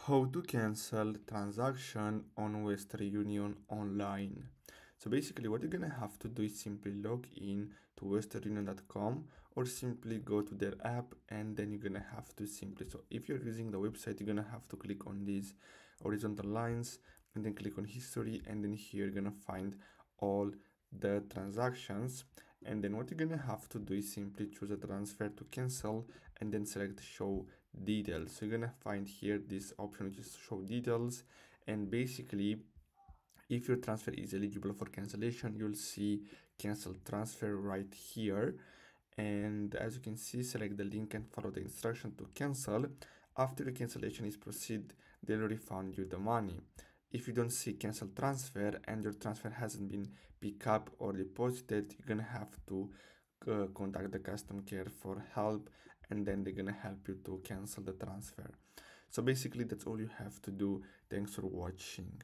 How to cancel transaction on Western Union online. So basically what you're gonna have to do is simply log in to westernunion.com or simply go to their app, and then you're gonna have to simply, so if you're using the website, you're gonna have to click on these horizontal lines and then click on history, and then here you're gonna find all the transactions. And then what you're gonna have to do is simply choose a transfer to cancel and then select show details. So you're gonna find here this option which is show details, and basically if your transfer is eligible for cancellation, you'll see cancel transfer right here. And as you can see, select the link and follow the instruction to cancel. After the cancellation is proceed, they'll refund you the money. If you don't see cancel transfer and your transfer hasn't been picked up or deposited, you're gonna have to contact the customer care for help, and then they're gonna help you to cancel the transfer. So basically that's all you have to do. Thanks for watching.